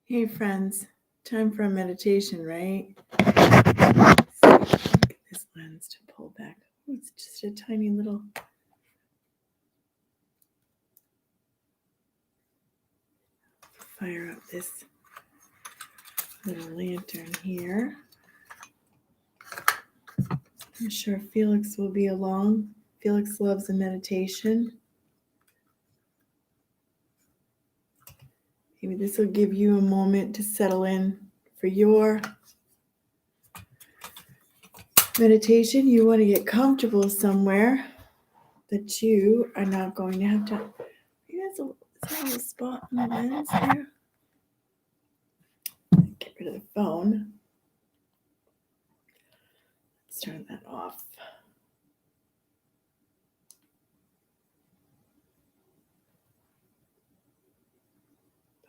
Hey friends, time for a meditation, right? Let's see if I can get this lens to pull back. Oh, it's just a tiny little. Fire up this little lantern here. I'm sure Felix will be along. Felix loves a meditation. Maybe this will give you a moment to settle in for your meditation. You want to get comfortable somewhere that you are not going to have to. Maybe is there a little spot on the lens there? Get rid of the phone. Let's turn that off.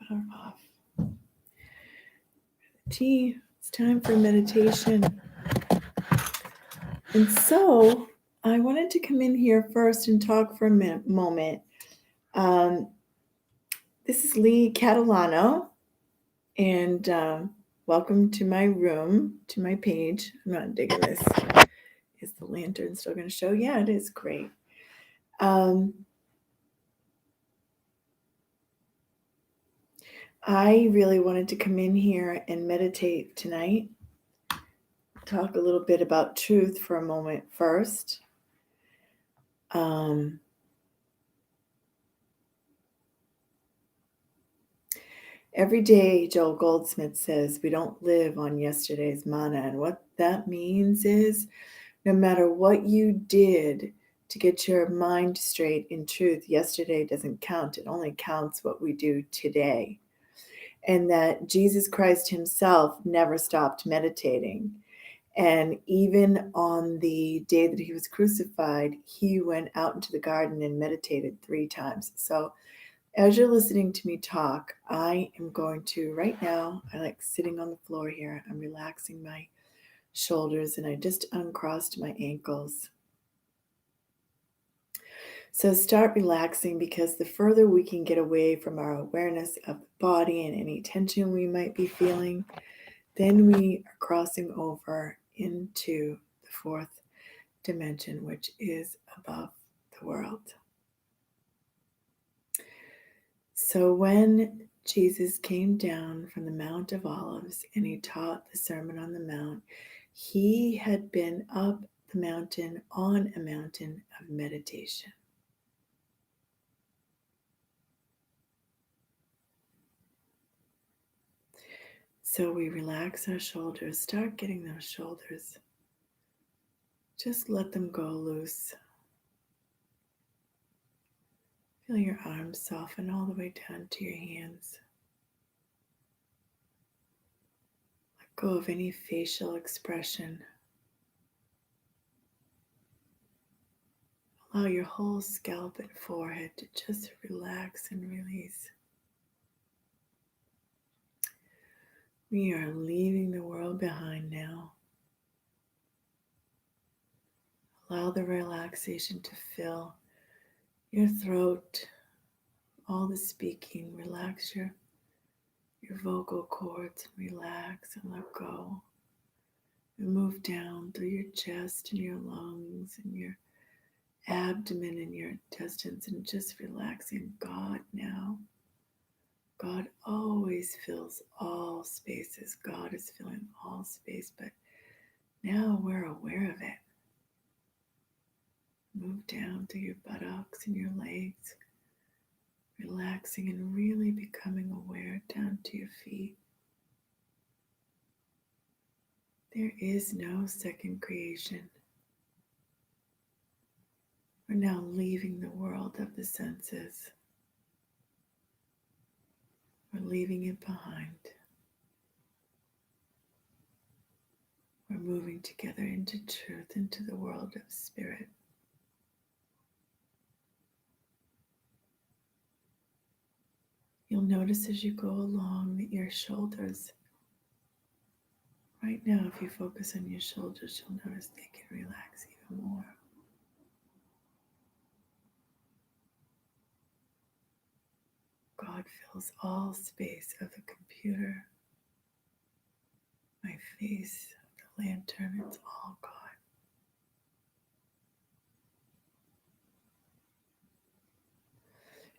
Power off. Tea. It's time for meditation. And so I wanted to come in here first and talk for a moment. This is Lee Catalano, and welcome to my room, to my page. I'm not digging this. Is the lantern still going to show? Yeah, it is great. I really wanted to come in here and meditate tonight. Talk a little bit about truth for a moment first. Every day, Joel Goldsmith says, we don't live on yesterday's manna. And what that means is no matter what you did to get your mind straight in truth, yesterday doesn't count. It only counts what we do today. And that Jesus Christ himself never stopped meditating. And even on the day that he was crucified, he went out into the garden and meditated 3 times. So as you're listening to me talk, I am going to, right now, I like sitting on the floor here. I'm relaxing my shoulders and I just uncrossed my ankles. So start relaxing, because the further we can get away from our awareness of the body and any tension we might be feeling, then we are crossing over into the 4th dimension, which is above the world. So when Jesus came down from the Mount of Olives and he taught the Sermon on the Mount, he had been up the mountain on a mountain of meditation. So we relax our shoulders, start getting those shoulders. Just let them go loose. Feel your arms soften all the way down to your hands. Let go of any facial expression. Allow your whole scalp and forehead to just relax and release. We are leaving the world behind now. Allow the relaxation to fill your throat, all the speaking. Relax your vocal cords, relax and let go. And move down through your chest and your lungs and your abdomen and your intestines, and just relaxing God now. God always fills all spaces. God is filling all space, but now we're aware of it. Move down through your buttocks and your legs, relaxing and really becoming aware down to your feet. There is no second creation. We're now leaving the world of the senses. We're leaving it behind. We're moving together into truth, into the world of spirit. You'll notice as you go along that your shoulders, right now, if you focus on your shoulders, you'll notice they can relax even more. God fills all space of the computer, my face, the lantern, it's all God.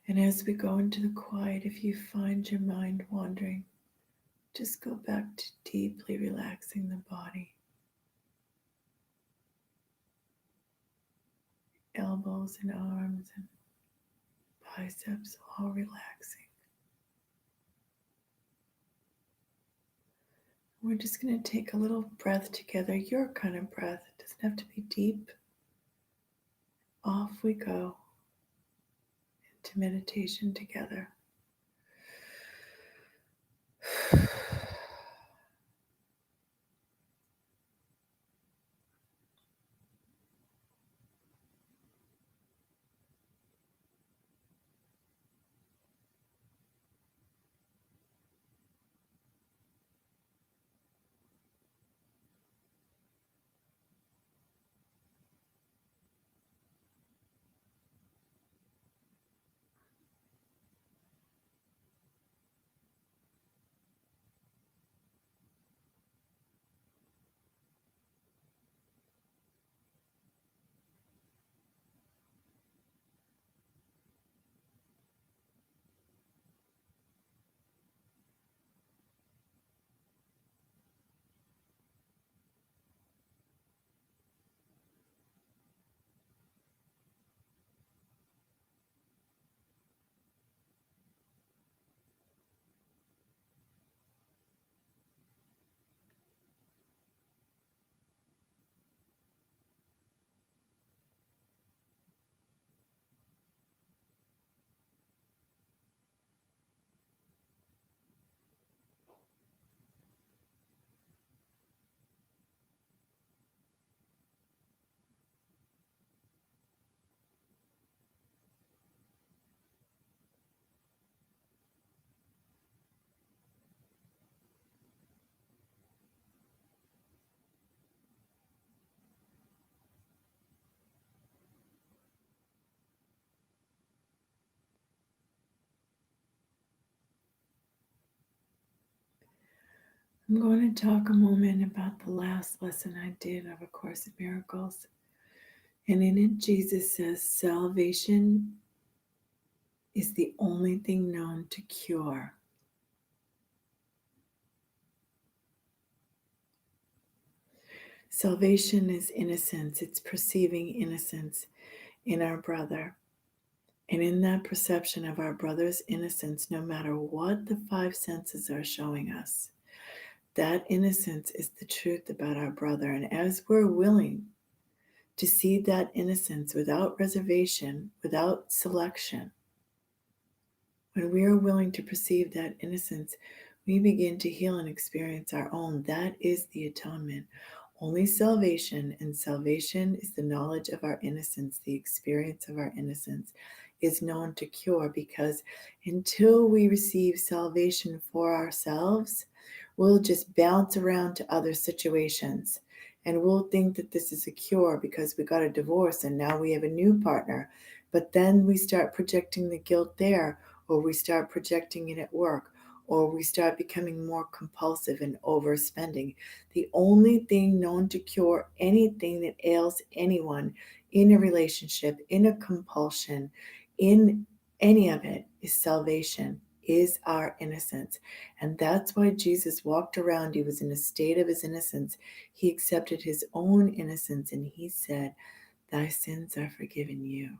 And as we go into the quiet, if you find your mind wandering, just go back to deeply relaxing the body, elbows and arms and biceps all relaxing. We're just going to take a little breath together, your kind of breath. It doesn't have to be deep. Off we go into meditation together. I'm going to talk a moment about the last lesson I did of A Course in Miracles. And in it, Jesus says, salvation is the only thing known to cure. Salvation is innocence. It's perceiving innocence in our brother. And in that perception of our brother's innocence, no matter what the five senses are showing us, that innocence is the truth about our brother. And as we're willing to see that innocence without reservation, without selection, when we are willing to perceive that innocence, we begin to heal and experience our own. That is the atonement. Only salvation, and salvation is the knowledge of our innocence, the experience of our innocence, is known to cure, because until we receive salvation for ourselves, we'll just bounce around to other situations and we'll think that this is a cure because we got a divorce and now we have a new partner. But then we start projecting the guilt there, or we start projecting it at work, or we start becoming more compulsive and overspending. The only thing known to cure anything that ails anyone in a relationship, in a compulsion, in any of it, is salvation, is our innocence. And that's why Jesus walked around. He was in a state of his innocence. He accepted his own innocence and he said, thy sins are forgiven you.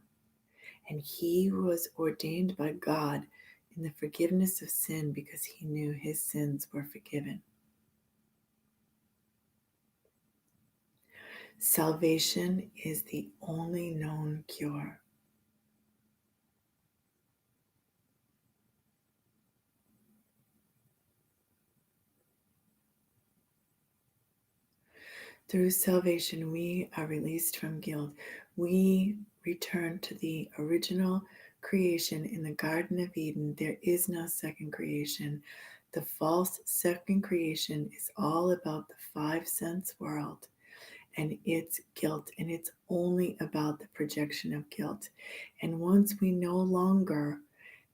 And he was ordained by God in the forgiveness of sin because he knew his sins were forgiven. Salvation is the only known cure. Through salvation, we are released from guilt. We return to the original creation in the Garden of Eden. There is no second creation. The false second creation is all about the five sense world and its guilt, and it's only about the projection of guilt. And once we no longer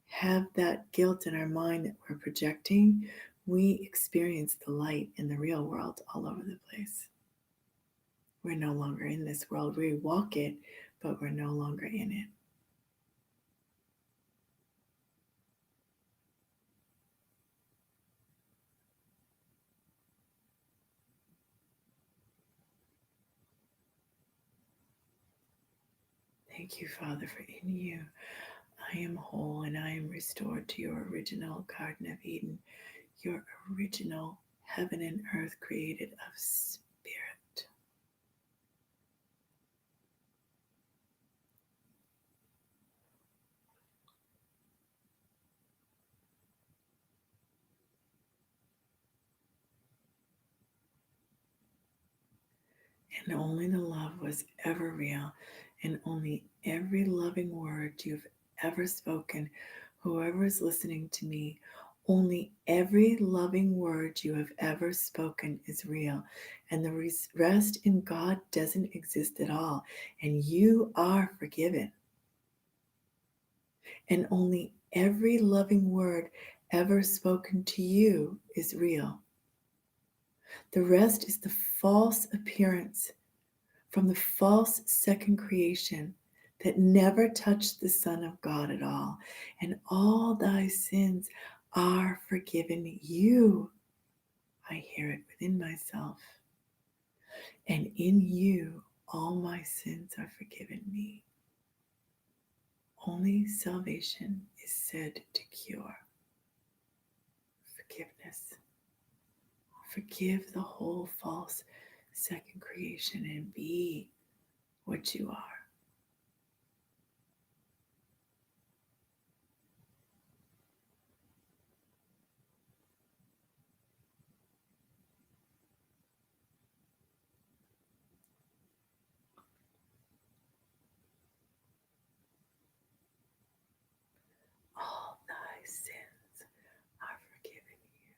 have that guilt in our mind that we're projecting, we experience the light in the real world all over the place. We're no longer in this world. We walk it, but we're no longer in it. Thank you, Father, for in you I am whole and I am restored to your original Garden of Eden, your original heaven and earth created of spirit. And only the love was ever real, and only every loving word you've ever spoken, whoever is listening to me, only every loving word you have ever spoken is real, and the rest in God doesn't exist at all, and you are forgiven. And only every loving word ever spoken to you is real. The rest is the false appearance from the false second creation that never touched the Son of God at all. And all thy sins are forgiven you. I hear it within myself. And in you, all my sins are forgiven me. Only salvation is said to cure. Forgiveness. Forgive the whole false second creation and be what you are. All thy sins are forgiven you.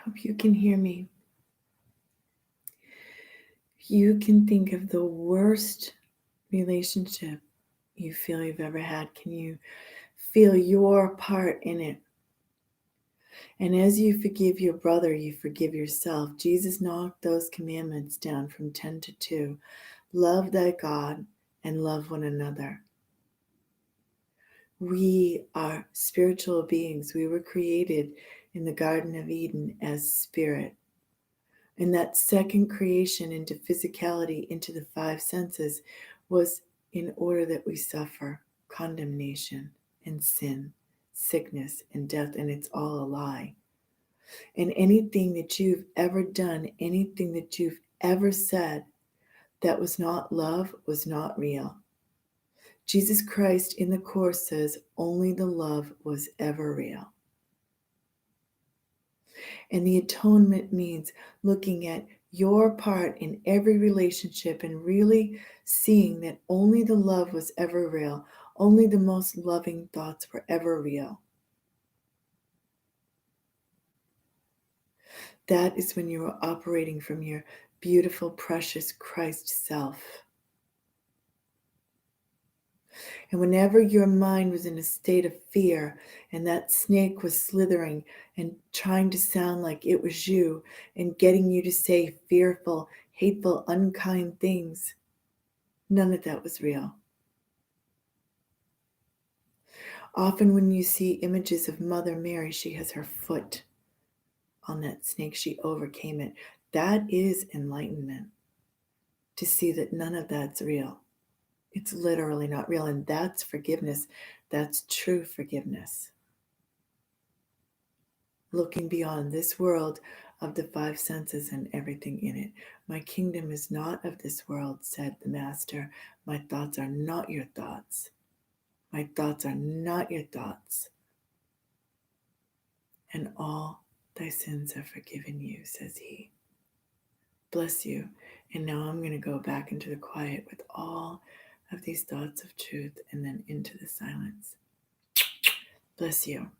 hope you can hear me. You can think of the worst relationship you feel you've ever had. Can you feel your part in it? And as you forgive your brother, you forgive yourself. Jesus knocked those commandments down from 10 to 2. Love thy God and love one another. We are spiritual beings. We were created in the Garden of Eden as spirit. And that second creation into physicality, into the five senses, was in order that we suffer condemnation and sin, sickness and death, and it's all a lie. And anything that you've ever done, anything that you've ever said that was not love was not real. Jesus Christ in the Course says only the love was ever real. And the atonement means looking at your part in every relationship and really seeing that only the love was ever real. Only the most loving thoughts were ever real. That is when you are operating from your beautiful, precious Christ self. And whenever your mind was in a state of fear and that snake was slithering and trying to sound like it was you and getting you to say fearful, hateful, unkind things, none of that was real. Often when you see images of Mother Mary, she has her foot on that snake. She overcame it. That is enlightenment, to see that none of that's real. It's literally not real. And that's forgiveness. That's true forgiveness. Looking beyond this world of the five senses and everything in it. My kingdom is not of this world, said the Master. My thoughts are not your thoughts. My thoughts are not your thoughts. And all thy sins are forgiven you, says he. Bless you. And now I'm going to go back into the quiet with all of these thoughts of truth and then into the silence. Bless you.